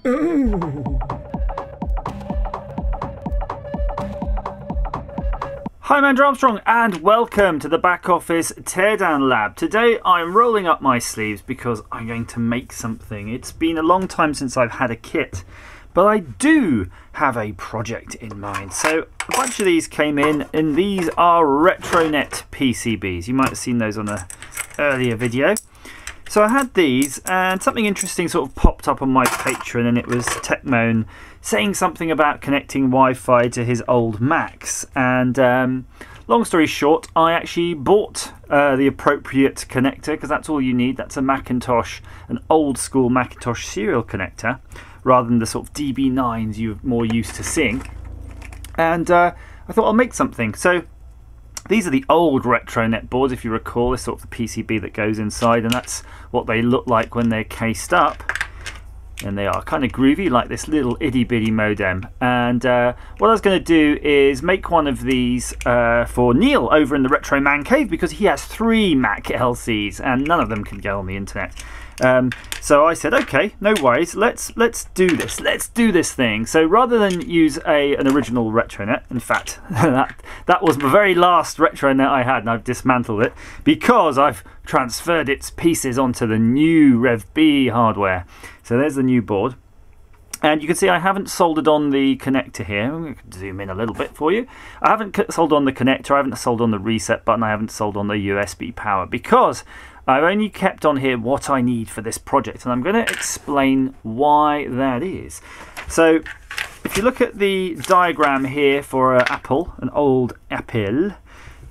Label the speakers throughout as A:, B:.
A: Hi, I'm Andrew Armstrong and welcome to the Back Office Teardown Lab. Today I'm rolling up my sleeves because I'm going to make something. It's been a long time since I've had a kit, but I do have a project in mind. So a bunch of these came in, and these are RetroNET PCBs. You might have seen those on an earlier video. So I had these, and something interesting sort of popped up on my Patreon, and it was Techmoan saying something about connecting Wi-Fi to his old Macs. And long story short, I actually bought the appropriate connector, because that's all you need. That's a Macintosh, an old school Macintosh serial connector, rather than the sort of DB9s you're more used to seeing. And I thought I'll make something. So these are the old RetroNET boards, if you recall. This sort of the PCB that goes inside, and that's what they look like when they're cased up. And they are kind of groovy, like this little itty bitty modem. And what I was going to do is make one of these for Neil over in the RetroManCave, because he has 3 Mac LCs and none of them can go on the internet. So I said, okay, no worries, let's do this. Let's do this thing. So rather than use an original RetroNET, in fact, that was the very last RetroNET I had, and I've dismantled it because I've transferred its pieces onto the new Rev B hardware. So there's the new board. And you can see I haven't soldered on the connector here. I'm going to zoom in a little bit for you. I haven't soldered on the connector, I haven't soldered on the reset button, I haven't soldered on the USB power, because I've only kept on here what I need for this project, and I'm going to explain why that is. So if you look at the diagram here for Apple, an old Apple,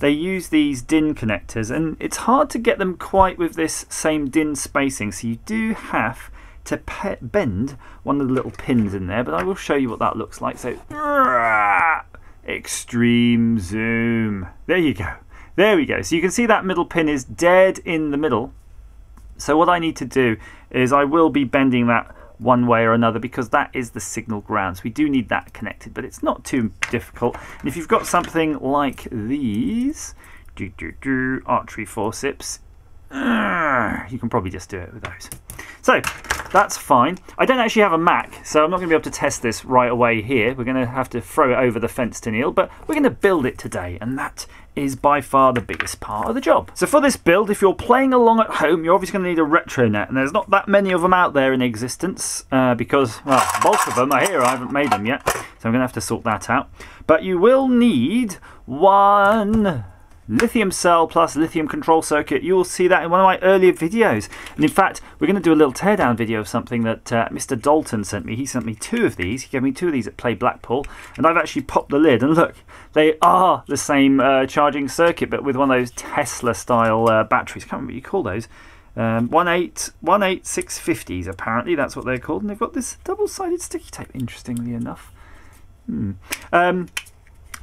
A: they use these DIN connectors, and it's hard to get them quite with this same DIN spacing, so you do have to bend one of the little pins in there, but I will show you what that looks like. So extreme zoom, there you go. There we go. So you can see that middle pin is dead in the middle. So what I need to do is I will be bending that one way or another, because that is the signal ground. So we do need that connected, but it's not too difficult. And if you've got something like these archery forceps, you can probably just do it with those. So that's fine. I don't actually have a Mac, so I'm not going to be able to test this right away here. We're going to have to throw it over the fence to Neil, but we're going to build it today, and that is by far the biggest part of the job. So for this build, if you're playing along at home, you're obviously going to need a RetroNET, and there's not that many of them out there in existence, because, well, most of them are here. I haven't made them yet, so I'm going to have to sort that out. But you will need one lithium cell plus lithium control circuit. You will see that in one of my earlier videos. And in fact, we're going to do a little teardown video of something that Mr. Dalton sent me. He sent me 2 of these. He gave me 2 of these at Play Blackpool, and I've actually popped the lid, and look, they are the same charging circuit, but with one of those Tesla style batteries. I can't remember what you call those. 18650s apparently, that's what they're called, and they've got this double-sided sticky tape, interestingly enough.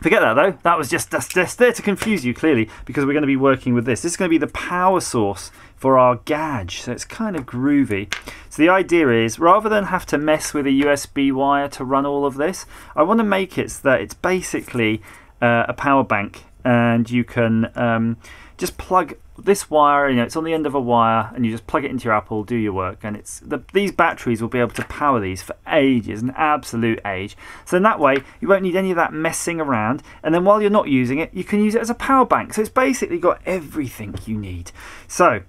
A: Forget that though, that's just there to confuse you, clearly, because we're going to be working with this. This is going to be the power source for our gadge, so it's kind of groovy. So the idea is, rather than have to mess with a USB wire to run all of this, I want to make it so that it's basically a power bank, and you can just plug this wire, you know, it's on the end of a wire, and you just plug it into your Apple, do your work, and these batteries will be able to power these for ages, an absolute age. So in that way, you won't need any of that messing around, and then while you're not using it, you can use it as a power bank. So it's basically got everything you need. So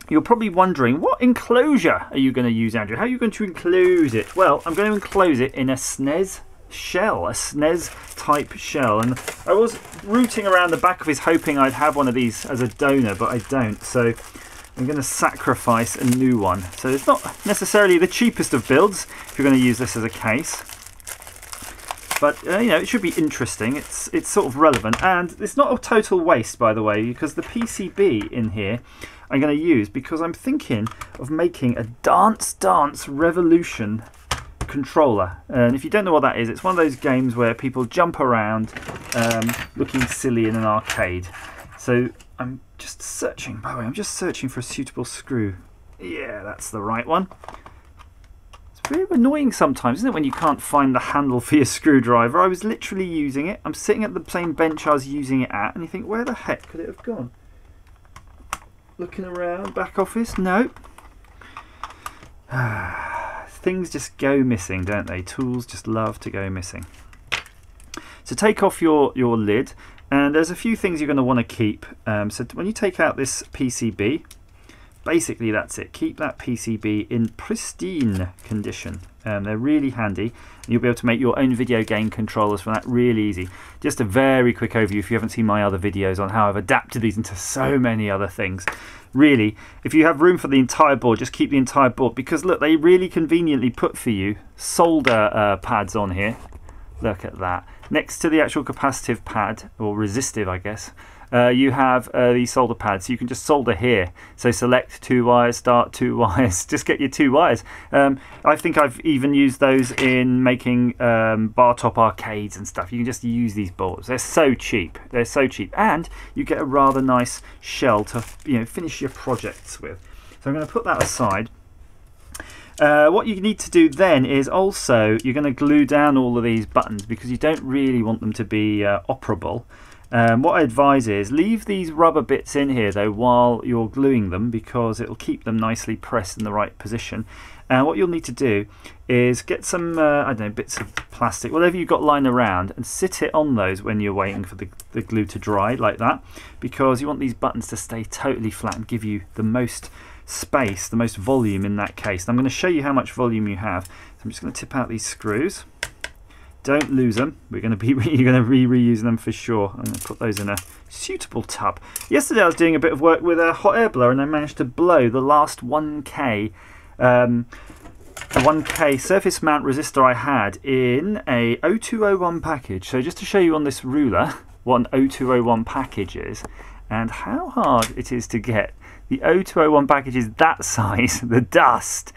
A: you're probably wondering, what enclosure are you going to use, Andrew? How are you going to enclose it? Well, I'm going to enclose it in a SNES shell, a SNES type shell, and I was rooting around the back of his hoping I'd have one of these as a donor, but I don't, so I'm going to sacrifice a new one. So it's not necessarily the cheapest of builds if you're going to use this as a case, but you know, it should be interesting. It's sort of relevant, and it's not a total waste, by the way, because the PCB in here I'm going to use because I'm thinking of making a Dance Revolution controller. And if you don't know what that is, it's one of those games where people jump around looking silly in an arcade. So I'm just searching, by the way, I'm just searching for a suitable screw. Yeah, that's the right one. It's very annoying sometimes, isn't it, when you can't find the handle for your screwdriver. I was literally using it. I'm sitting at the same bench I was using it at, and you think, where the heck could it have gone? Looking around, back office, no. things just go missing, don't they? Tools just love to go missing. So take off your lid, and there's a few things you're going to want to keep. So when you take out this PCB, basically that's it. Keep that PCB in pristine condition. They're really handy, and you'll be able to make your own video game controllers from that really easy. Just a very quick overview if you haven't seen my other videos on how I've adapted these into so many other things. Really, if you have room for the entire board, just keep the entire board, because look, they really conveniently put for you solder pads on here. Look at that. Next to the actual capacitive pad, or resistive I guess, you have these solder pads, so you can just solder here. So select 2 wires, start 2 wires, just get your 2 wires. I think I've even used those in making bar top arcades and stuff. You can just use these boards. They're so cheap. They're so cheap, and you get a rather nice shell to finish your projects with. So I'm going to put that aside. What you need to do then is also you're going to glue down all of these buttons, because you don't really want them to be operable. What I advise is leave these rubber bits in here though while you're gluing them, because it will keep them nicely pressed in the right position. And what you'll need to do is get some I don't know, bits of plastic, whatever you've got lying around, and sit it on those when you're waiting for the glue to dry, like that, because you want these buttons to stay totally flat and give you the most space, the most volume in that case. And I'm going to show you how much volume you have. So I'm just going to tip out these screws. Don't lose them. You're going to be reusing them for sure. I'm going to put those in a suitable tub. Yesterday I was doing a bit of work with a hot air blower, and I managed to blow the last 1K surface mount resistor I had in a 0201 package. So just to show you on this ruler what an 0201 package is and how hard it is to get. The 0201 package is that size, the dust.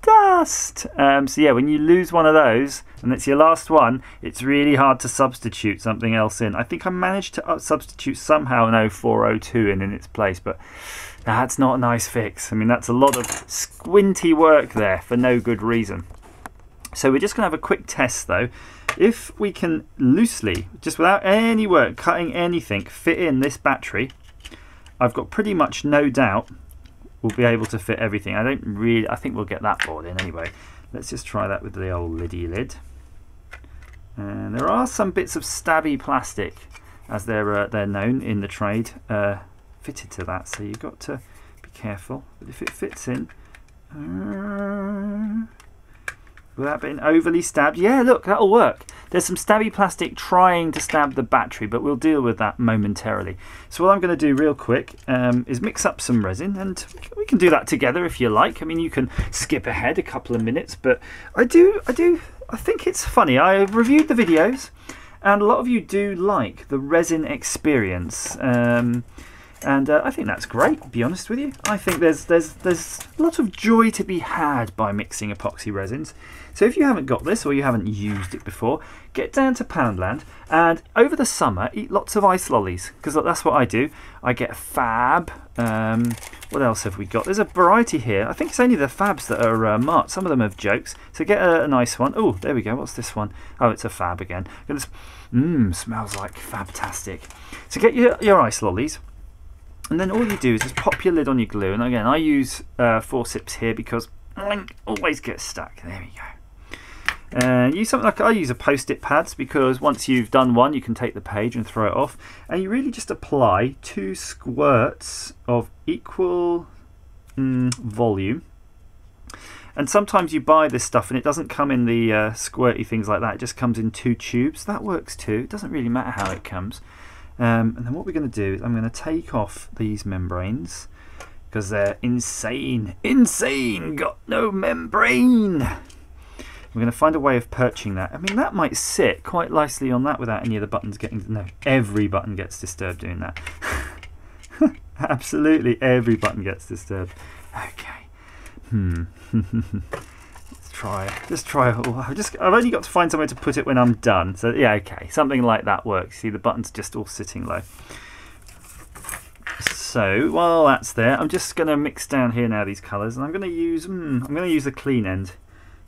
A: So yeah, when you lose one of those and it's your last one, it's really hard to substitute something else in. I think I managed to substitute somehow an 0402 in its place, but that's not a nice fix. I mean, that's a lot of squinty work there for no good reason. So we're just going to have a quick test though. If we can loosely, just without any work, cutting anything, fit in this battery, I've got pretty much no doubt we'll be able to fit everything. I think we'll get that board in anyway. Let's just try that with the old liddy lid. And there are some bits of stabby plastic, as they're known in the trade, fitted to that, so you've got to be careful. But if it fits in without being overly stabbed, yeah, look, that'll work. There's some stabby plastic trying to stab the battery, but we'll deal with that momentarily. So what I'm going to do real quick is mix up some resin, and we can do that together if you like. I mean, you can skip ahead a couple of minutes, but I think it's funny. I reviewed the videos, and a lot of you do like the resin experience. And I think that's great, to be honest with you. I think there's a lot of joy to be had by mixing epoxy resins. So if you haven't got this, or you haven't used it before, get down to Poundland, and over the summer eat lots of ice lollies, because that's what I do. I get Fab. What else have we got? There's a variety here. I think it's only the Fabs that are marked. Some of them have jokes. So get a nice one. Oh, there we go. What's this one? Oh, it's a Fab again. Smells like Fabtastic. So get your ice lollies. And then all you do is just pop your lid on your glue. And again, I use forceps here because I always get stuck. There we go. Use something like, I use a post-it pads, because once you've done one, you can take the page and throw it off. And you really just apply 2 squirts of equal volume. And sometimes you buy this stuff and it doesn't come in the squirty things like that. It just comes in 2 tubes. That works too. It doesn't really matter how it comes. And then what we're going to do is I'm going to take off these membranes, because they're insane. Got no membrane. We're going to find a way of perching that. I mean, that might sit quite nicely on that without any of the buttons getting... No, every button gets disturbed doing that. Absolutely every button gets disturbed. Okay. Let's try. Just try. I've only got to find somewhere to put it when I'm done. So yeah, okay. Something like that works. See, the button's just all sitting low. So while that's there, I'm just going to mix down here now these colours, and I'm going to use the clean end,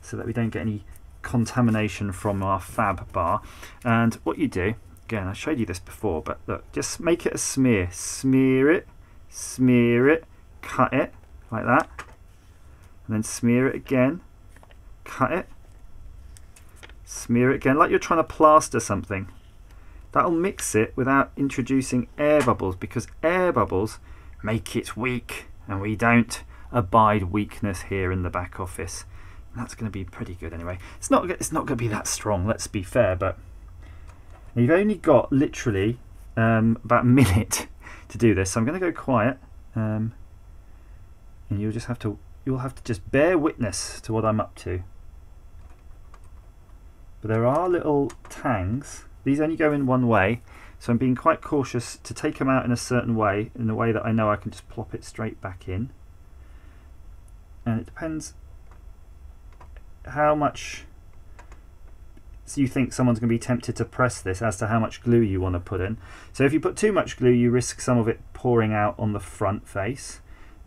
A: so that we don't get any contamination from our Fab bar. And what you do, again, I showed you this before, but look, just make it a smear. Smear it, cut it like that, and then smear it again, cut it, smear it again like you're trying to plaster something. That'll mix it without introducing air bubbles, because air bubbles make it weak, and we don't abide weakness here in the back office. And that's going to be pretty good anyway. It's not going to be that strong, let's be fair, but you've only got literally about a minute to do this, so I'm going to go quiet, and you'll have to just bear witness to what I'm up to. But there are little tangs. These only go in one way, so I'm being quite cautious to take them out in a certain way, in a way that I know I can just plop it straight back in. And it depends how much you think someone's going to be tempted to press this as to how much glue you want to put in. So if you put too much glue, you risk some of it pouring out on the front face.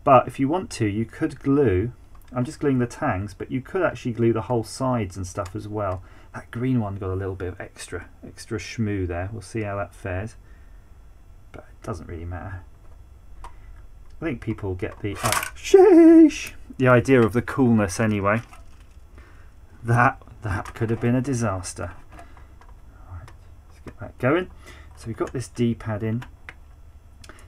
A: But if you want to, you could glue, I'm just gluing the tangs, but you could actually glue the whole sides and stuff as well. That green one got a little bit of extra schmoo there. We'll see how that fares, but it doesn't really matter. I think people get the the idea of the coolness anyway. That could have been a disaster. Alright, let's get that going. So we've got this D-pad in.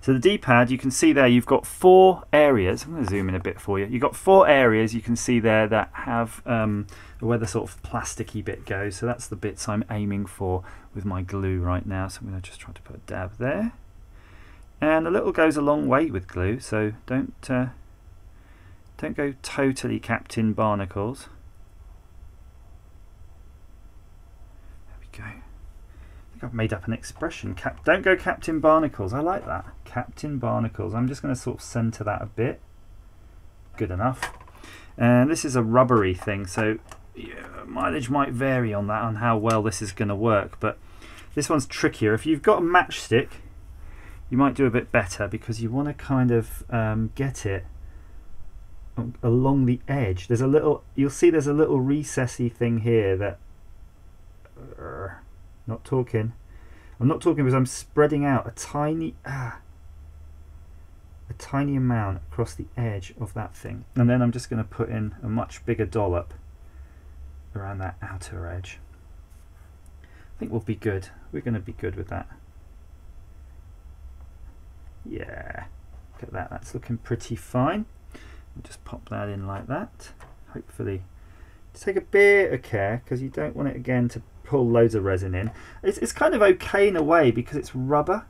A: So the D-pad, you can see there you've got 4 areas. I'm going to zoom in a bit for you. You've got 4 areas you can see there that have where the sort of plasticky bit goes. So that's the bits I'm aiming for with my glue right now. So I'm going to just try to put a dab there. And a little goes a long way with glue, so don't go totally Captain Barnacles. There we go. I think I've made up an expression. Don't go Captain Barnacles. I like that. Captain Barnacles. I'm just going to sort of centre that a bit. Good enough. And this is a rubbery thing, so yeah, mileage might vary on that, on how well this is going to work. But this one's trickier. If you've got a matchstick, you might do a bit better, because you want to kind of get it along the edge. There's a little, you'll see there's a little recessy thing here that I'm not talking because I'm spreading out a tiny amount across the edge of that thing, and then I'm just going to put in a much bigger dollop around that outer edge. I think we'll be good. We're going to be good with that. Yeah, look at that, that's looking pretty fine. We'll just pop that in like that. Hopefully, just take a bit of care, because you don't want it again to pull loads of resin in. It's kind of okay in a way, because it's rubber.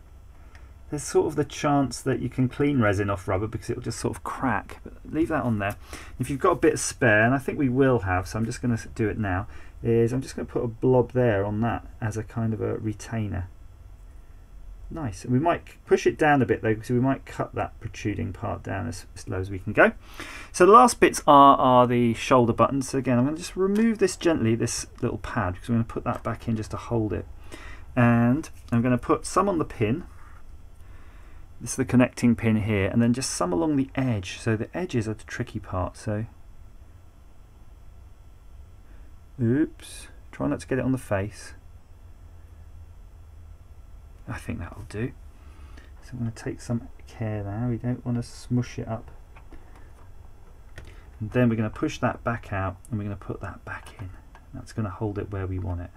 A: There's sort of the chance that you can clean resin off rubber, because it will just sort of crack, but leave that on there. If you've got a bit of spare, and I think we will have, so I'm just going to do it now, is I'm just going to put a blob there on that as a kind of a retainer. Nice. And we might push it down a bit though, because we might cut that protruding part down as low as we can go. So the last bits are the shoulder buttons. So again, I'm going to just remove this gently, this little pad, because I'm going to put that back in just to hold it. And I'm going to put some on the pin. This is the connecting pin here, and then just some along the edge. So the edges are the tricky part. So, oops, try not to get it on the face. I think that'll do. So I'm going to take some care there. We don't want to smush it up. And then we're going to push that back out, and we're going to put that back in. That's going to hold it where we want it.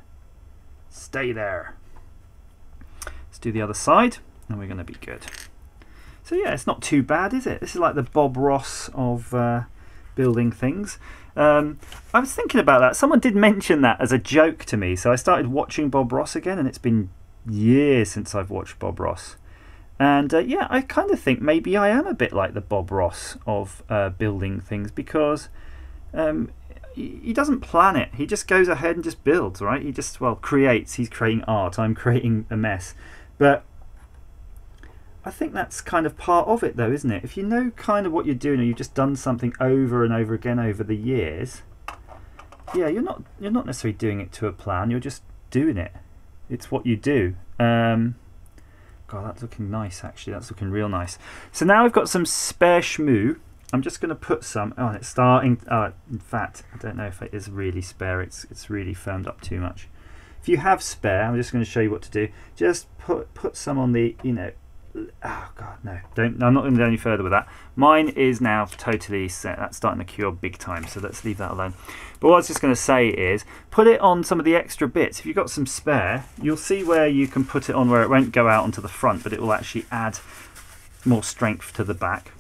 A: Stay there. Let's do the other side, and we're going to be good. So yeah, it's not too bad, is it? This is like the Bob Ross of building things. I was thinking about that. Someone did mention that as a joke to me, so I started watching Bob Ross again, and it's been years since I've watched Bob Ross, and yeah, I kind of think maybe I am a bit like the Bob Ross of building things, because he doesn't plan it, he just goes ahead and just builds, right? He just, well, creates. He's creating art, I'm creating a mess. But I think that's kind of part of it though, isn't it? If you know kind of what you're doing, or you've just done something over and over again over the years, yeah, you're not necessarily doing it to a plan, you're just doing it. It's what you do. God, that's looking nice actually. That's looking real nice. So now I've got some spare schmoo. I'm just going to put some. Oh, and it's starting. In fact, I don't know if it is really spare. It's really firmed up too much. If you have spare, I'm just going to show you what to do. Just put some on the, you know, Oh god, no! Don't. I'm not going to go any further with that. Mine is now totally set. That's starting to cure big time. So let's leave that alone. But what I was just going to say is, put it on some of the extra bits. If you've got some spare, you'll see where you can put it on where it won't go out onto the front, but it will actually add more strength to the back.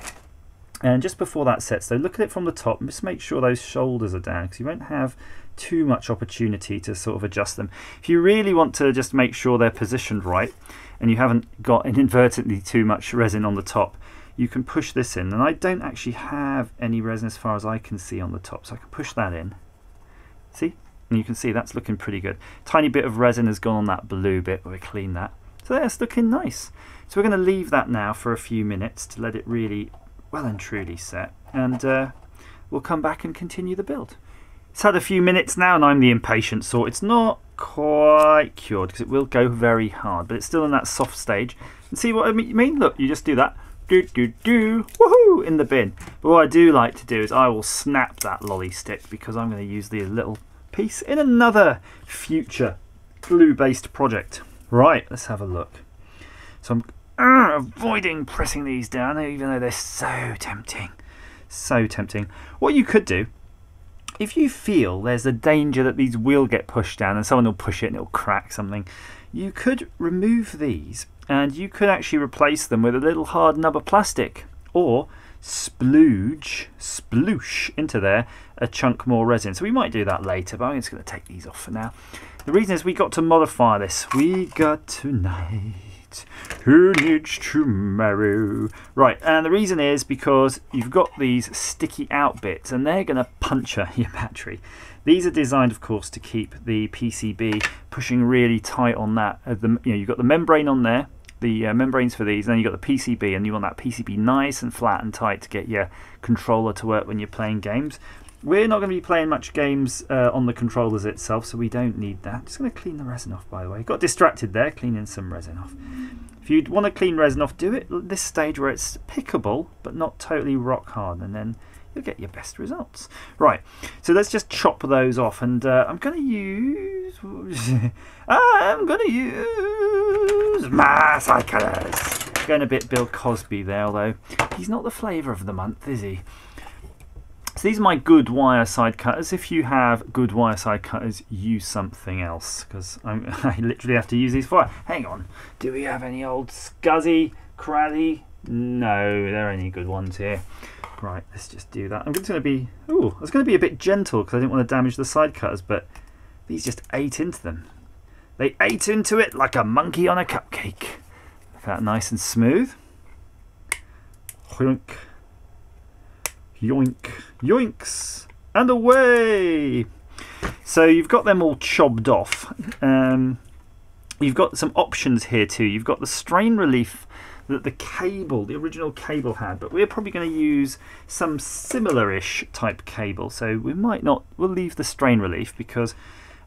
A: And just before that sets, though, look at it from the top and just make sure those shoulders are down, because you won't have too much opportunity to sort of adjust them. If you really want to just make sure they're positioned right and you haven't got inadvertently too much resin on the top, you can push this in. And I don't actually have any resin as far as I can see on the top, so I can push that in. See? And you can see that's looking pretty good. Tiny bit of resin has gone on that blue bit, but we clean that. So that's looking nice. So we're going to leave that now for a few minutes to let it really well and truly set, and we'll come back and continue the build. It's had a few minutes now and I'm the impatient sort. It's not quite cured because it will go very hard, but it's still in that soft stage. And see what I mean? Look, you just do that, woohoo, in the bin. But what I do like to do is I will snap that lolly stick, because I'm going to use the little piece in another future glue-based project. Right, let's have a look. So I'm avoiding pressing these down, even though they're so tempting. So tempting. What you could do, if you feel there's a danger that these will get pushed down and someone will push it and it'll crack something, you could remove these and you could actually replace them with a little hard nub of plastic, or sploosh into there a chunk more resin. So we might do that later, but I'm just going to take these off for now. The reason is we got to modify this. We got tonight. Who needs tomorrow? Right, and the reason is because you've got these sticky out bits and they're going to puncture your battery. These are designed, of course, to keep the PCB pushing really tight on that. You've got the membrane on there, the membranes for these, and then you've got the PCB, and you want that PCB nice and flat and tight to get your controller to work when you're playing games. We're not going to be playing much games on the controllers itself, so we don't need that. Just going to clean the resin off, by the way. Got distracted there, cleaning some resin off. If you want to clean resin off, do it at this stage where it's pickable, but not totally rock hard, and then you'll get your best results. Right, so let's just chop those off, and I'm going to use my side cutters. Going a bit Bill Cosby there, although he's not the flavour of the month, is he? So these are my good wire side cutters. If you have good wire side cutters, use something else, because I literally have to use these for. Hang on, do we have any old scuzzy, cruddy? No, there are any good ones here. Right, let's just do that. I'm just going to be, I was going to be a bit gentle because I didn't want to damage the side cutters, but these just ate into them. They ate into it like a monkey on a cupcake. Look at that, nice and smooth. Yoink. Yoink, yoinks, and away. So you've got them all chopped off. You've got some options here too. You've got the strain relief that the original cable had, but we're probably going to use some similar-ish type cable. So we'll leave the strain relief, because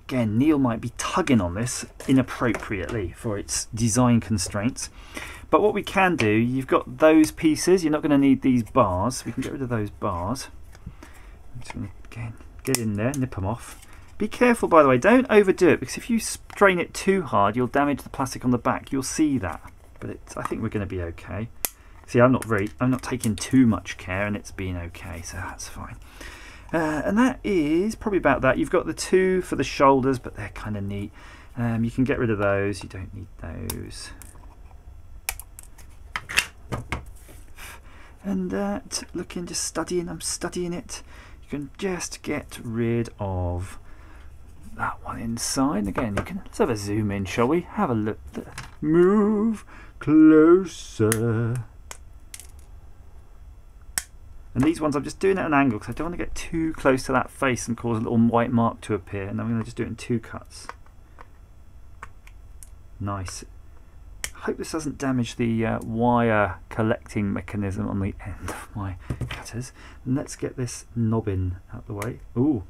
A: again, Neil might be tugging on this inappropriately for its design constraints. But what we can do, you've got those pieces. You're not going to need these bars. We can get rid of those bars. I'm just going to, again, get in there, nip them off. Be careful, by the way. Don't overdo it, because if you strain it too hard, you'll damage the plastic on the back. You'll see that. But I think we're going to be okay. See, I'm not taking too much care, and it's been okay, so that's fine. And that is probably about that. You've got the two for the shoulders, but they're kind of neat. You can get rid of those. You don't need those. And that, looking, just studying, I'm studying it. You can just get rid of that one inside. Again, let's have a zoom in, shall we? Have a look. Move closer. And these ones I'm just doing at an angle because I don't want to get too close to that face and cause a little white mark to appear. And I'm going to just do it in 2 cuts. Nice. I hope this doesn't damage the wire collecting mechanism on the end of my cutters. And let's get this knobbin out the way. Ooh,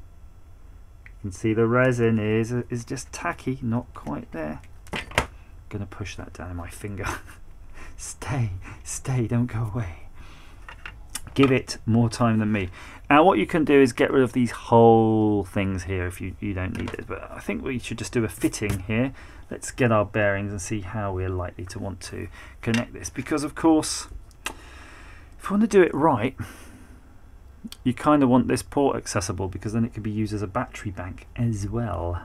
A: you can see the resin is just tacky, not quite there. Gonna push that down in my finger. Stay, don't go away. Give it more time than me. Now what you can do is get rid of these whole things here if you don't need it. But I think we should just do a fitting here. Let's get our bearings and see how we're likely to want to connect this. Because of course, if you want to do it right, you kind of want this port accessible, because then it could be used as a battery bank as well.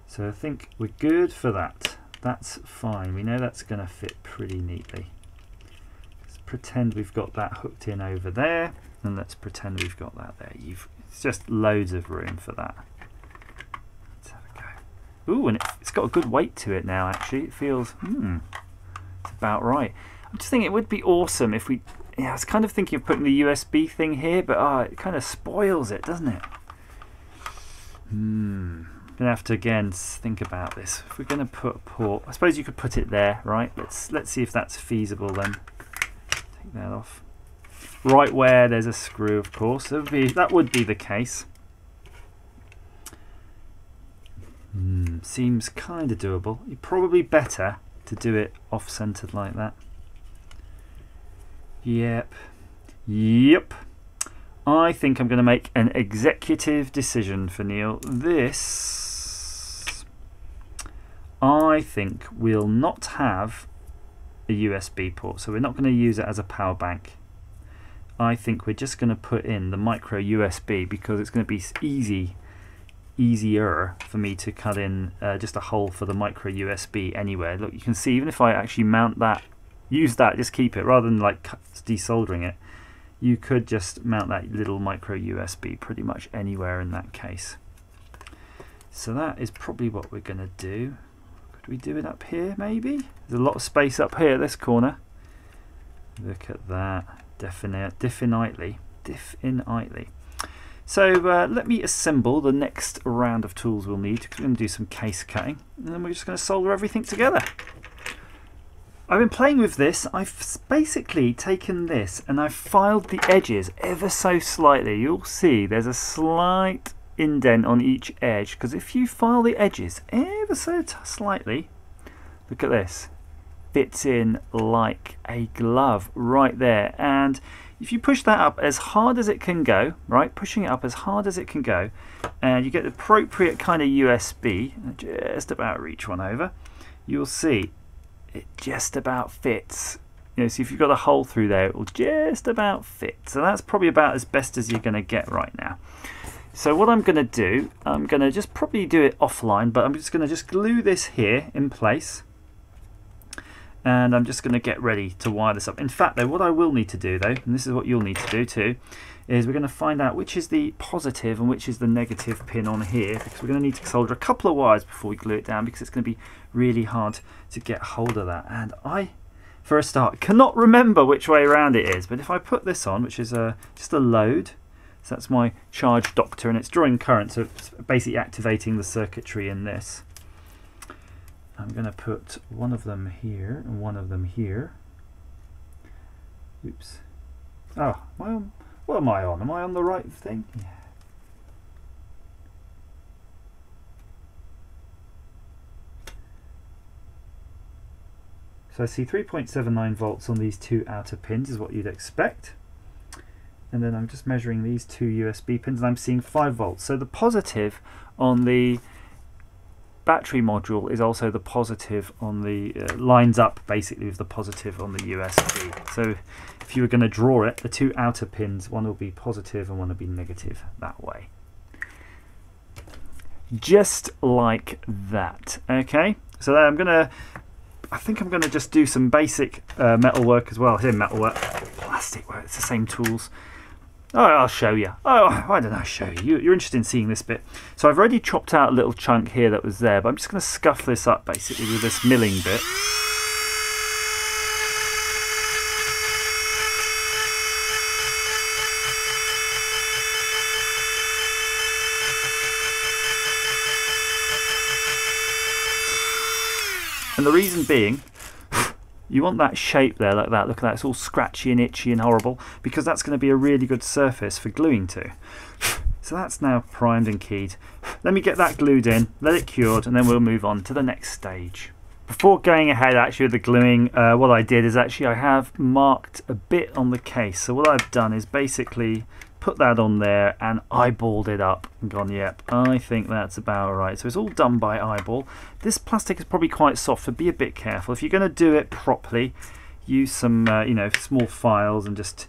A: So I think we're good for that. That's fine. We know that's going to fit pretty neatly. Let's pretend we've got that hooked in over there, and let's pretend we've got that there. It's just loads of room for that. Let's have a go. Ooh, and it's got a good weight to it now, actually. It feels, it's about right. I'm just thinking it would be awesome if we, I was kind of thinking of putting the USB thing here, but it kind of spoils it, doesn't it? I'm going to have to again think about this. If we're going to put a port, I suppose you could put it there, right? Let's see if that's feasible then. Take that off. Right where there's a screw, of course. That would be the case. Seems kind of doable. You're probably better to do it off-centered like that. Yep. I think I'm going to make an executive decision for Neil. This, I think, will not have a USB port, so we're not going to use it as a power bank. I think we're just going to put in the micro USB, because it's going to be easier for me to cut in just a hole for the micro USB anywhere. Look, you can see, even if I actually mount that, use that, just keep it, rather than like desoldering it, you could just mount that little micro USB pretty much anywhere in that case. So that is probably what we're going to do. Could we do it up here maybe? There's a lot of space up here, this corner. Look at that. Definitely. So let me assemble the next round of tools we'll need. We're going to do some case cutting, and then we're just going to solder everything together. I've been playing with this. I've basically taken this and I've filed the edges ever so slightly. You'll see there's a slight indent on each edge, because if you file the edges ever so slightly, look at this, fits in like a glove right there. And if you push that up as hard as it can go, right, pushing it up as hard as it can go, and you get the appropriate kind of USB, just about reach one over, you'll see it just about fits. You know, so if you've got a hole through there, it will just about fit. So that's probably about as best as you're going to get right now. So what I'm going to do, I'm going to just probably do it offline, but I'm just going to just glue this here in place. And I'm just going to get ready to wire this up. In fact, though, what I will need to do, though, and this is what you'll need to do too, is we're going to find out which is the positive and which is the negative pin on here, because we're going to need to solder a couple of wires before we glue it down, because it's going to be really hard to get hold of that. And I, for a start, cannot remember which way around it is, but if I put this on, which is just a load, so that's my charge doctor, and it's drawing current, so it's basically activating the circuitry in this. I'm going to put one of them here and one of them here. Oops. Oh, am I on? What am I on? Am I on the right thing? Yeah. So I see 3.79 volts on these two outer pins is what you'd expect. And then I'm just measuring these two USB pins and I'm seeing 5 volts. So the positive on the battery module is also the positive on the, lines up basically with the positive on the USB. So if you were going to draw it, the two outer pins, one will be positive and one will be negative that way. Just like that. Okay, so I think I'm going to just do some basic metal work as well. Here, metalwork, plastic work, it's the same tools. Oh, I'll show you. Oh, I don't know, show you. You're interested in seeing this bit. So I've already chopped out a little chunk here that was there, but I'm just going to scuff this up basically with this milling bit. And the reason being, you want that shape there like that. Look at that, it's all scratchy and itchy and horrible, because that's going to be a really good surface for gluing to. So that's now primed and keyed. Let me get that glued in, let it cured, and then we'll move on to the next stage. Before going ahead actually with the gluing, what I did is actually I have marked a bit on the case. So what I've done is basically put that on there and eyeballed it up and gone, yep, I think that's about right. So it's all done by eyeball. This plastic is probably quite soft, so be a bit careful. If you're going to do it properly, use some you know, small files and just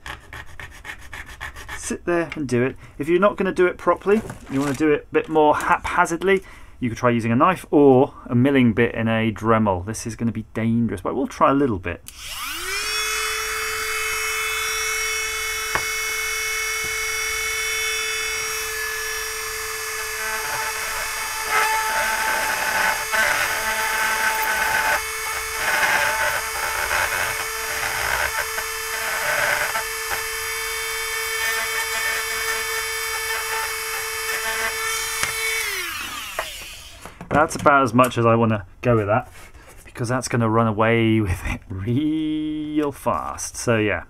A: sit there and do it. If you're not going to do it properly, you want to do it a bit more haphazardly, you could try using a knife or a milling bit in a Dremel. This is going to be dangerous, but we'll try a little bit. That's about as much as I want to go with that, because that's going to run away with it real fast. So yeah,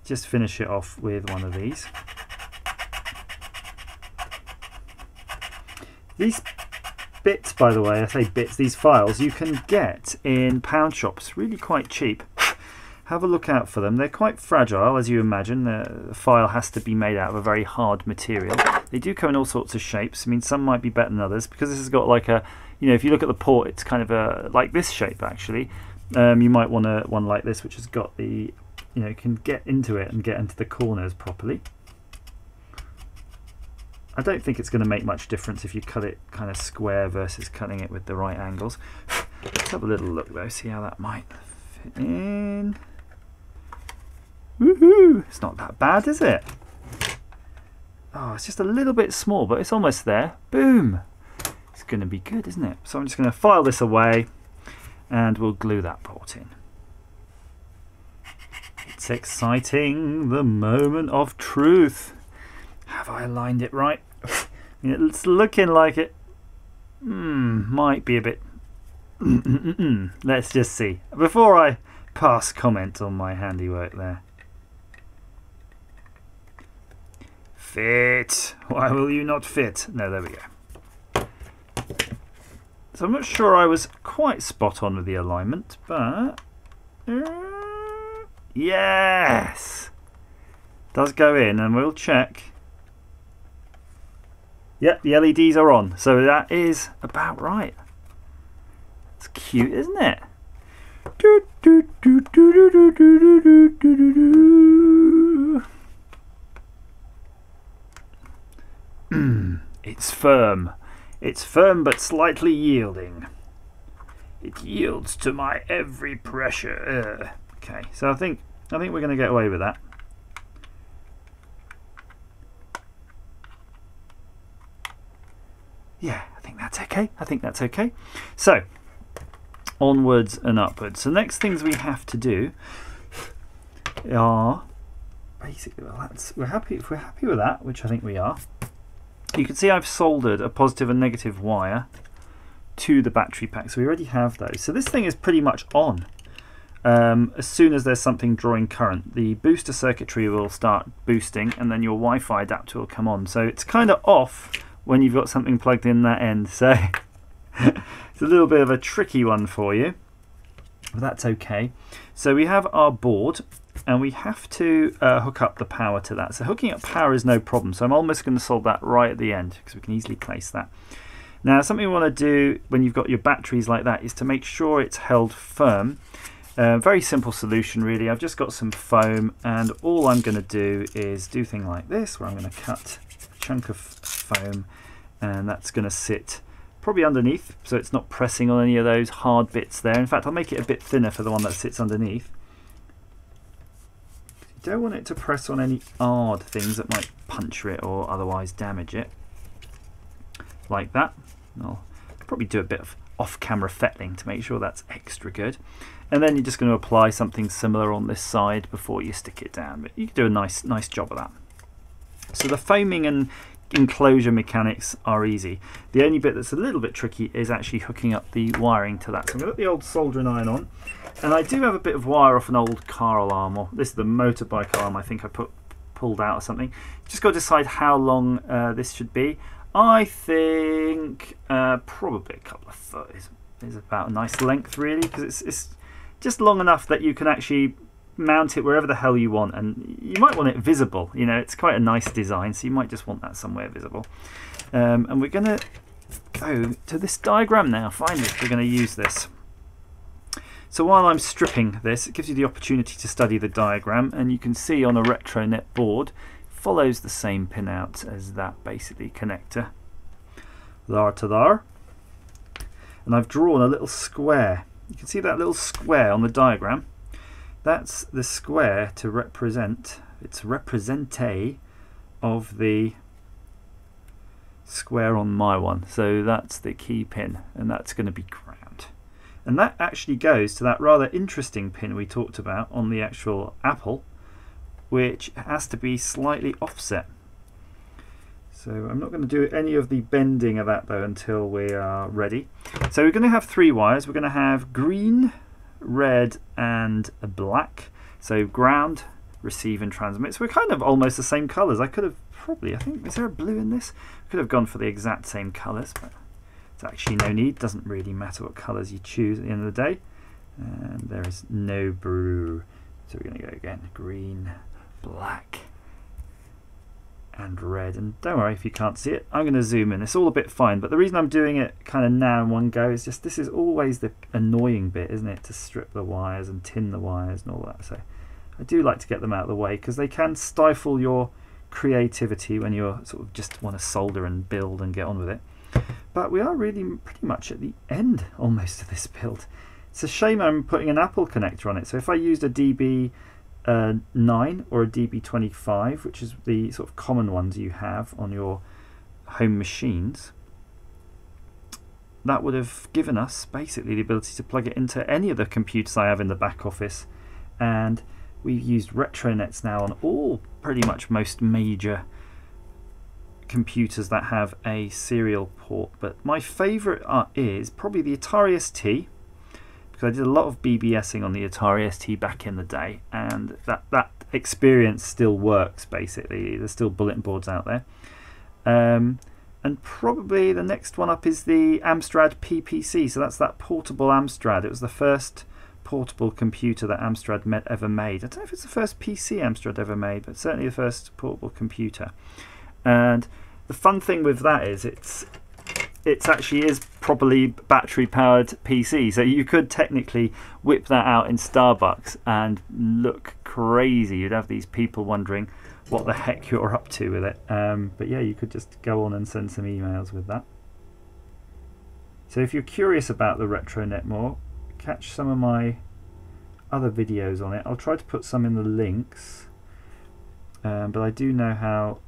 A: just finish it off with one of these. These bits, by the way, I say bits, these files you can get in pound shops, really quite cheap. Have a look out for them. They're quite fragile, as you imagine. The file has to be made out of a very hard material. They do come in all sorts of shapes. I mean, some might be better than others, because this has got like a, you know, if you look at the port, it's kind of a like this shape actually. You might want one like this, which has got the, you know, can get into it and get into the corners properly. I don't think it's going to make much difference if you cut it kind of square versus cutting it with the right angles. Let's have a little look though, see how that might fit in. Woohoo! It's not that bad, is it? Oh, it's just a little bit small, but it's almost there. Boom! It's going to be good, isn't it? So I'm just going to file this away and we'll glue that port in. It's exciting, the moment of truth. Have I aligned it right? It's looking like it might be a bit... Let's just see. Before I pass comment on my handiwork there. Fit. Why will you not fit? No, there we go. So I'm not sure I was quite spot on with the alignment, but yes, does go in, and we'll check. Yep, the LEDs are on, so that is about right. It's cute, isn't it? It's firm. It's firm but slightly yielding. It yields to my every pressure. Okay, so I think we're going to get away with that. Yeah, I think that's okay. I think that's okay. So, onwards and upwards. So, next things we have to do are basically, well, we're happy if we're happy with that, which I think we are. You can see I've soldered a positive and negative wire to the battery pack, so we already have those. So this thing is pretty much on. As soon as there's something drawing current, the booster circuitry will start boosting, and then your Wi-Fi adapter will come on. So it's kind of off when you've got something plugged in that end. So it's a little bit of a tricky one for you, but that's okay. So we have our board, and we have to hook up the power to that. So hooking up power is no problem. So I'm almost going to solve that right at the end, because we can easily place that. Now, something we want to do when you've got your batteries like that is to make sure it's held firm. Very simple solution, really. I've just got some foam, and all I'm going to do is do a thing like this, where I'm going to cut a chunk of foam, and that's going to sit probably underneath, so it's not pressing on any of those hard bits there. In fact, I'll make it a bit thinner for the one that sits underneath. You don't want it to press on any hard things that might puncture it or otherwise damage it. Like that. I'll probably do a bit of off-camera fettling to make sure that's extra good. And then you're just going to apply something similar on this side before you stick it down. But you can do a nice job of that. So the foaming and enclosure mechanics are easy. The only bit that's a little bit tricky is actually hooking up the wiring to that. So I'm going to put the old soldering iron on. And I do have a bit of wire off an old car alarm, or this is the motorbike alarm I think I pulled out or something. Just got to decide how long this should be. I think probably a couple of foot is is about a nice length really, because it's just long enough that you can actually mount it wherever the hell you want, and you might want it visible. You know, it's quite a nice design, so you might just want that somewhere visible. And we're going to go to this diagram now. Finally, we're going to use this. So while I'm stripping this, it gives you the opportunity to study the diagram, and you can see on a RetroNET board, follows the same pinout as that basically connector. There to there. And I've drawn a little square. You can see that little square on the diagram. That's the square to represent, it's represente of the square on my one. So that's the key pin, and that's going to be ground. And that actually goes to that rather interesting pin we talked about on the actual Apple, which has to be slightly offset. So I'm not going to do any of the bending of that though until we are ready. So we're going to have 3 wires. We're going to have green, red and black. So ground, receive and transmit. So we're kind of almost the same colours. I could have probably, I think, is there a blue in this? I could have gone for the exact same colours, but there's actually no need. Doesn't really matter what colours you choose at the end of the day. And there is no blue. So we're going to go again, green, black and red. And don't worry if you can't see it, I'm going to zoom in. It's all a bit fine, but the reason I'm doing it kind of now in one go is just this is always the annoying bit, isn't it, to strip the wires and tin the wires and all that. So I do like to get them out of the way because they can stifle your creativity when you're sort of just want to solder and build and get on with it. But we are really pretty much at the end almost of this build. It's a shame I'm putting an Apple connector on it. So if I used a DB 9 or a DB25, which is the sort of common ones you have on your home machines, that would have given us basically the ability to plug it into any of the computers I have in the back office. And we've used RetroNETs now on all pretty much most major computers that have a serial port. But my favourite is probably the Atari ST, because I did a lot of BBSing on the Atari ST back in the day, and that experience still works basically. There's still bulletin boards out there. And probably the next one up is the Amstrad PPC, so that's that portable Amstrad. It was the first portable computer that Amstrad ever made. I don't know if it's the first PC Amstrad ever made, but certainly the first portable computer. And the fun thing with that is it actually is properly battery powered PC, so you could technically whip that out in Starbucks and look crazy. You'd have these people wondering what the heck you're up to with it. But yeah, you could just go on and send some emails with that. So if you're curious about the RetroNET more, catch some of my other videos on it. I'll try to put some in the links, but I do know how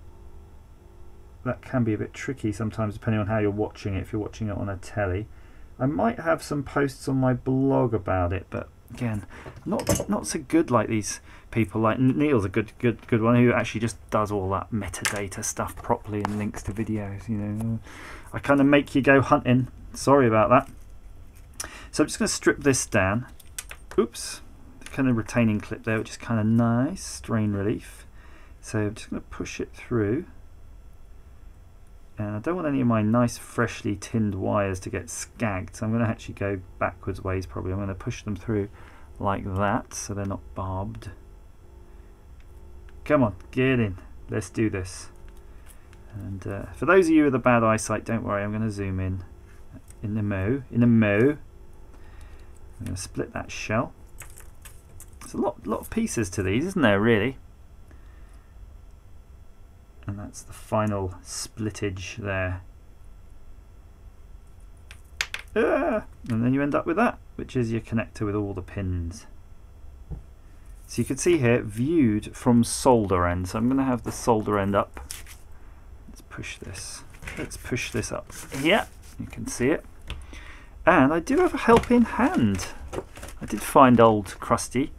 A: that can be a bit tricky sometimes depending on how you're watching it. If you're watching it on a telly, I might have some posts on my blog about it, but again, not so good like these people. Like Neil's a good one who actually just does all that metadata stuff properly and links to videos. You know, I kind of make you go hunting. Sorry about that. So I'm just going to strip this down. Oops, the kind of retaining clip there, which is kind of nice, strain relief. So I'm just going to push it through. And I don't want any of my nice freshly tinned wires to get skagged, so I'm going to actually go backwards ways probably. I'm going to push them through like that so they're not barbed. Come on, get in. Let's do this. And for those of you with a bad eyesight, don't worry, I'm going to zoom in the mo. I'm going to split that shell. There's a lot of pieces to these, isn't there, really? And that's the final splittage there. And then you end up with that, which is your connector with all the pins. So you can see here, viewed from solder end. So I'm going to have the solder end up. Let's push this. Let's push this up. Yeah, you can see it. And I do have a helping hand. I did find old Krusty.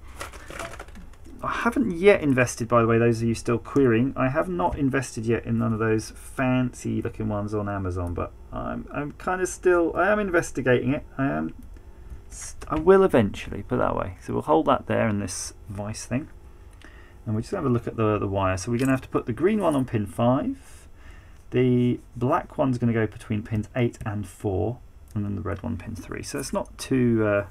A: I haven't yet invested, by the way, those of you still querying, I have not invested yet in none of those fancy looking ones on Amazon, but I'm kind of still, I am investigating it. I will eventually, put it that way. So we'll hold that there in this vice thing. And we're just going to have a look at the wire. So we're going to have to put the green one on pin 5. The black one's going to go between pins 8 and 4. and then the red one pins 3. So it's not too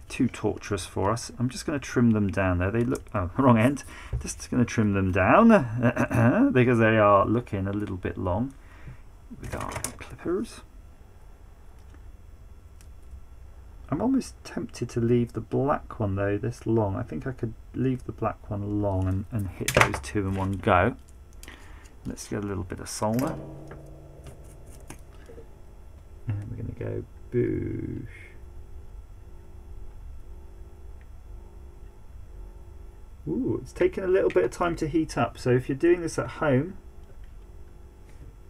A: too torturous for us. I'm just going to trim them down there. They look, oh, wrong end. Just going to trim them down because they are looking a little bit long with our clippers. I'm almost tempted to leave the black one though this long. I think I could leave the black one long and hit those two in one go. Let's get a little bit of solder. And we're going to go boosh. Ooh, it's taken a little bit of time to heat up, so if you're doing this at home,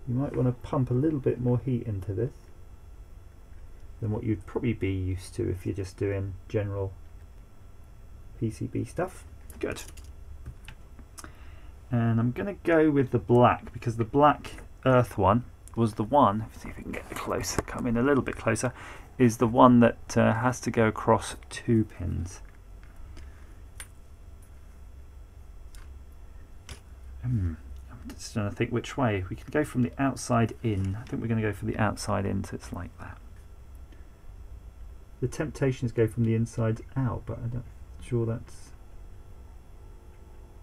A: you might want to pump a little bit more heat into this than what you'd probably be used to if you're just doing general PCB stuff. Good. And I'm going to go with the black, because the black earth one was the one, let's see if we can get closer, come in a little bit closer, is the one that has to go across 2 pins. I'm just trying to think which way. We can go from the outside in. I think we're going to go from the outside in, so it's like that. The temptation is to go from the inside out, but I'm not sure that's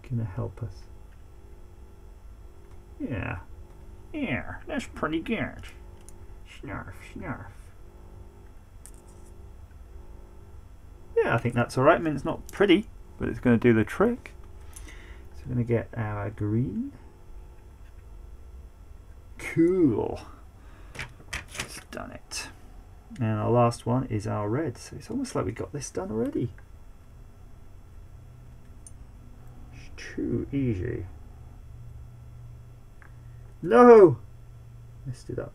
A: going to help us. Yeah. Yeah, that's pretty good. Snarf, snarf. Yeah, I think that's alright. I mean, it's not pretty, but it's going to do the trick. So we're going to get our green. Cool. It's done it. And our last one is our red. So it's almost like we got this done already. It's too easy. No! Messed it up.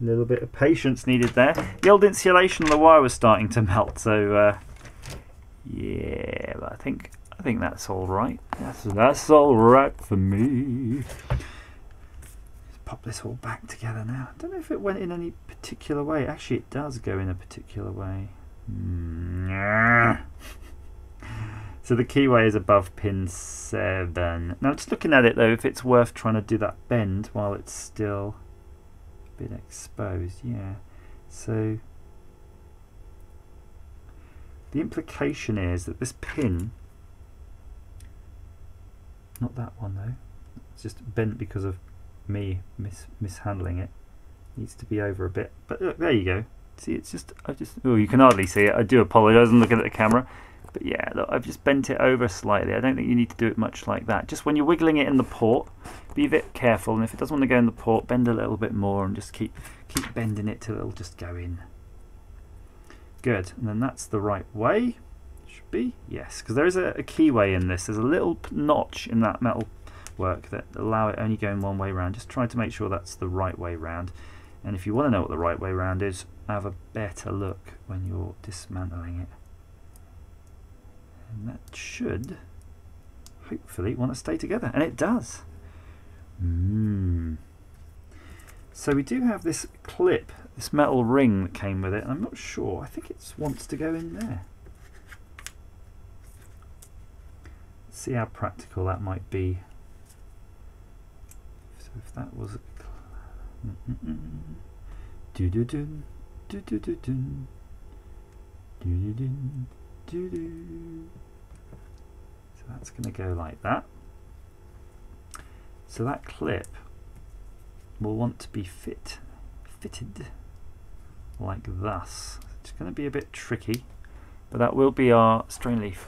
A: A little bit of patience needed there. The old insulation on the wire was starting to melt, so yeah, but I think that's all right. That's all right for me. Let's pop this all back together now. I don't know if it went in any particular way. Actually, it does go in a particular way. So the keyway is above pin 7. Now just looking at it though, if it's worth trying to do that bend while it's still a bit exposed, yeah. So the implication is that this pin, not that one though, it's just bent because of me mishandling it, needs to be over a bit. But look, there you go. See, it's just, oh, you can hardly see it. I do apologise, I'm looking at the camera. But yeah, look, I've just bent it over slightly. I don't think you need to do it much like that. Just when you're wiggling it in the port, be a bit careful. And if it doesn't want to go in the port, bend a little bit more and just keep bending it till it'll just go in. Good. And then that's the right way. Should be. Yes, because there is a keyway in this. There's a little notch in that metal work that allow it only going one way round. Just try to make sure that's the right way round. And if you want to know what the right way round is, have a better look when you're dismantling it. And that should hopefully want to stay together, and it does. So we do have this clip, this metal ring that came with it, and I'm not sure. I think it wants to go in there. Let's see how practical that might be. So if that was do-do-dun, do-do-do-dun, do-do-dun. So that's going to go like that. So that clip will want to be fitted like thus. It's going to be a bit tricky, but that will be our strain leaf.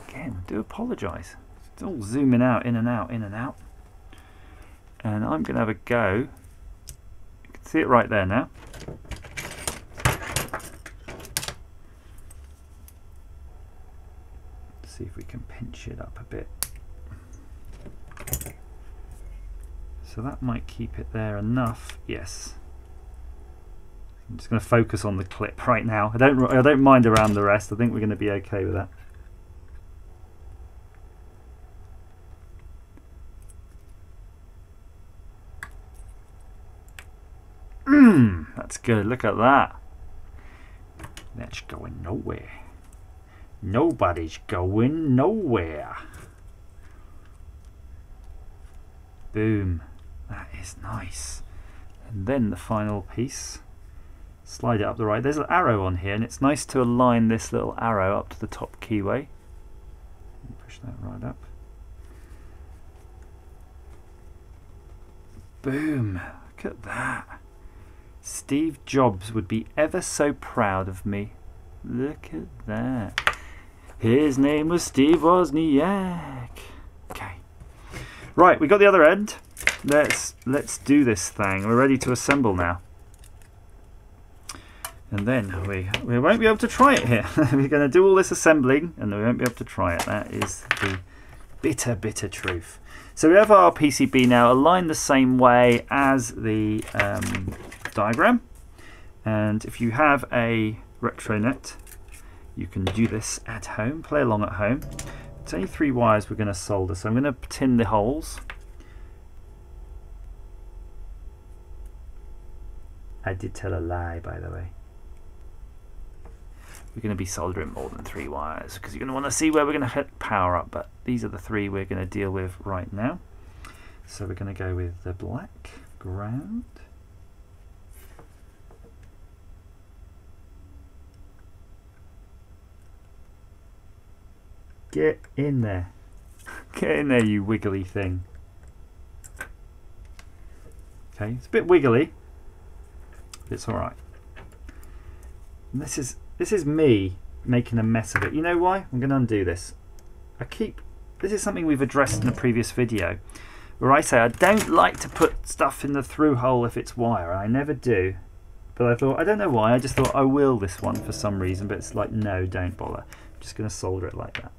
A: Again, do apologise. It's all zooming out, in and out, in and out. And I'm going to have a go. You can see it right there now. See if we can pinch it up a bit. So that might keep it there enough. Yes. I'm just going to focus on the clip right now. I don't mind around the rest. I think we're going to be okay with that. That's good. Look at that. That's going nowhere. Nobody's going nowhere. Boom. That is nice. And then the final piece, slide it up the right. There's an arrow on here, and it's nice to align this little arrow up to the top keyway. Push that right up. Boom! Look at that. Steve Jobs would be ever so proud of me. Look at that. His name was Steve Wozniak. Okay. Right, we got the other end. Let's do this thing. We're ready to assemble now. And then we won't be able to try it here. We're going to do all this assembling and we won't be able to try it. That is the bitter, bitter truth. So we have our PCB now aligned the same way as the diagram. And if you have a RetroNET, you can do this at home, play along at home. It's only 3 wires we're going to solder, so I'm going to tin the holes. I did tell a lie, by the way. We're going to be soldering more than 3 wires because you're going to want to see where we're going to hit power up, but these are the 3 we're going to deal with right now. So we're going to go with the black ground. Get in there. Get in there, you wiggly thing. Okay, it's a bit wiggly, but it's alright. And this is me making a mess of it. You know why? I'm going to undo this. This is something we've addressed in a previous video, where I say I don't like to put stuff in the through hole if it's wire. I never do. But I thought, I don't know why, I just thought I will this one for some reason, but it's like, no, don't bother. I'm just going to solder it like that.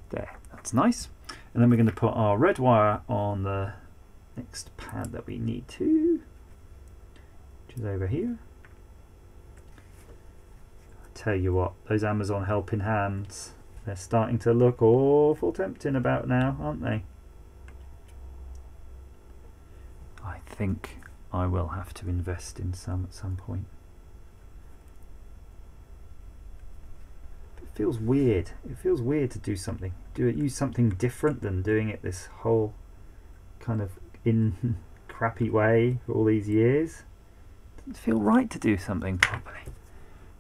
A: There, that's nice. And then we're going to put our red wire on the next pad that we need to, which is over here. I tell you what, those Amazon helping hands, they're starting to look awful tempting about now, aren't they? I think I will have to invest in some at some point. It feels weird. It feels weird to do something. Use something different than doing it this whole kind of in crappy way for all these years. It doesn't feel right to do something properly.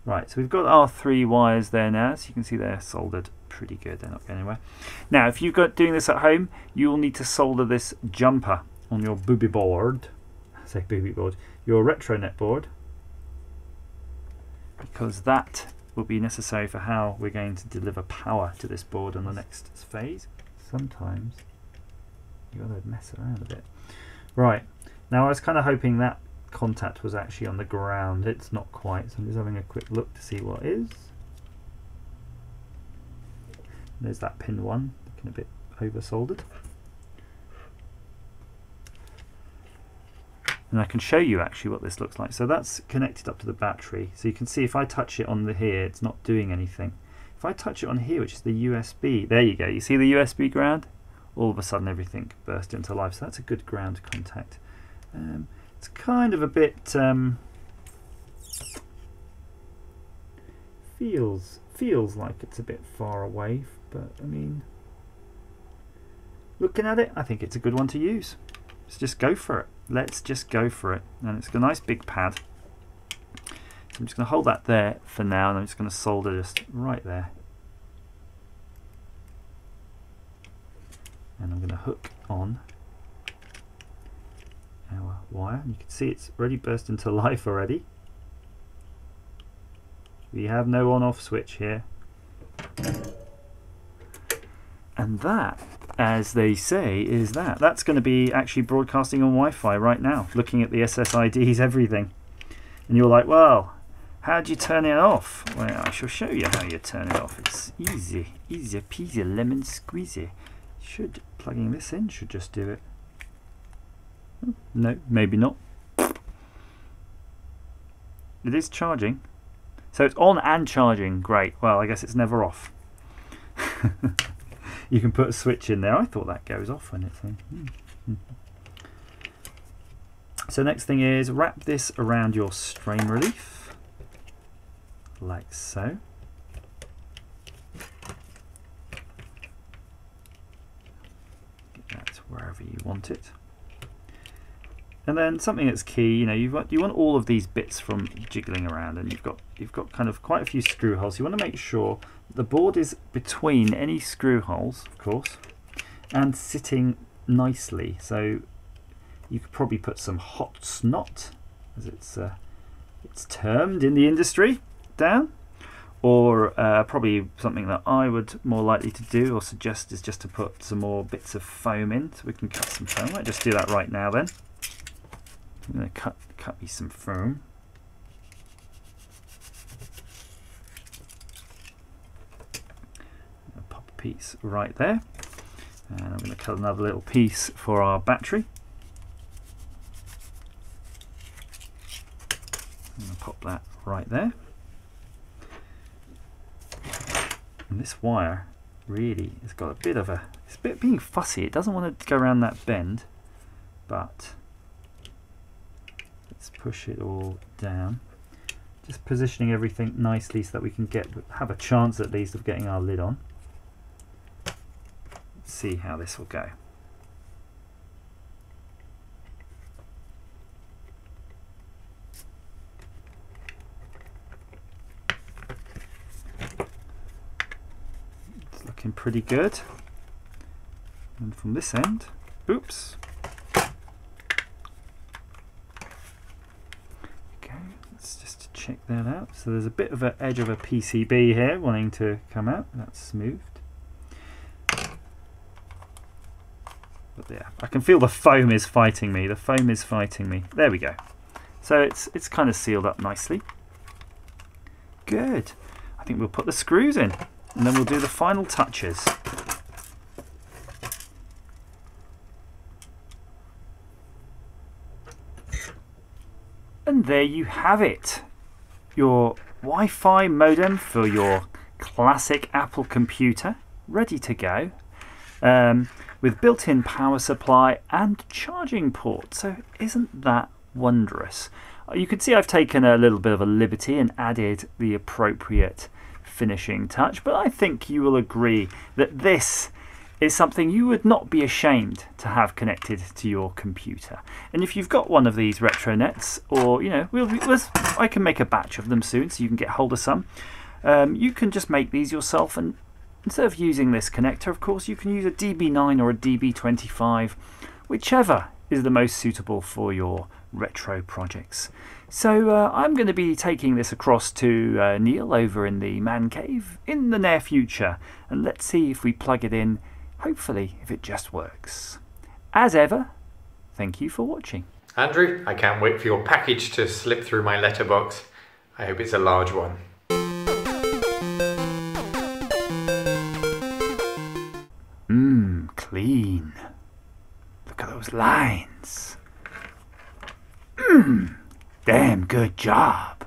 A: Right, so we've got our 3 wires there now, so you can see they're soldered pretty good. They're not going anywhere. Now, if you've got doing this at home, you will need to solder this jumper on your booby board. I say booby board, your RetroNET board, because that will be necessary for how we're going to deliver power to this board on the next phase. Sometimes you've got to mess around a bit. Right, now I was kind of hoping that contact was actually on the ground. It's not quite, so I'm just having a quick look to see what is. There's that pin 1, looking a bit over soldered. And I can show you actually what this looks like. So that's connected up to the battery. So you can see if I touch it on the here, it's not doing anything. If I touch it on here, which is the USB, there you go. You see the USB ground? All of a sudden everything burst into life. So that's a good ground contact. It's kind of a bit feels like it's a bit far away, but I mean, looking at it, I think it's a good one to use. Let's just go for it. Let's just go for it. And it's a nice big pad. So I'm just going to hold that there for now, and I'm just going to solder just right there. And I'm going to hook on our wire. You can see it's already burst into life already. We have no on-off switch here. And that, as they say, is that. That's going to be actually broadcasting on Wi-Fi right now, looking at the SSIDs, everything. And you're like, well, how do you turn it off? Well, I shall show you how you turn it off. It's easy. Easy peasy lemon squeezy. Plugging this in should just do it. No, maybe not. It is charging. So it's on and charging. Great. Well, I guess it's never off. You can put a switch in there. I thought that goes off when it's in. So next thing is wrap this around your strain relief, like so. wherever you want it. And then something that's key, you want all of these bits from jiggling around, and you've got kind of quite a few screw holes. You want to make sure the board is between any screw holes, of course, and sitting nicely. So you could probably put some hot snot, as it's termed in the industry, down. Or probably something that I would more likely to do or suggest is just to put some more bits of foam in, so we can cut some foam. I might just do that right now then. I'm going to cut me some foam. I'll pop a piece right there. And I'm going to cut another little piece for our battery. I'm going to pop that right there. And this wire really has got a bit of it's a bit being fussy. It doesn't want to go around that bend, but let's push it all down. Just positioning everything nicely so that we can have a chance at least of getting our lid on. Let's see how this will go. It's looking pretty good. And from this end, oops. Check that out. So there's a bit of an edge of a PCB here wanting to come out. That's smoothed. But yeah, I can feel the foam is fighting me. The foam is fighting me. There we go. So it's kind of sealed up nicely. Good. I think we'll put the screws in and then we'll do the final touches. And there you have it. Your Wi-Fi modem for your classic Apple computer, ready to go, with built-in power supply and charging port. So isn't that wondrous? You can see I've taken a little bit of a liberty and added the appropriate finishing touch, but I think you will agree that this is something you would not be ashamed to have connected to your computer. And if you've got one of these RetroNETs, or I can make a batch of them soon so you can get hold of some, you can just make these yourself, and instead of using this connector, of course, you can use a DB9 or a DB25, whichever is the most suitable for your retro projects. So I'm going to be taking this across to Neil over in the man cave in the near future, and let's see if we plug it in. Hopefully, if it just works. As ever, thank you for watching.
B: Andrew, I can't wait for your package to slip through my letterbox. I hope it's a large one.
A: Clean. Look at those lines. Damn good job.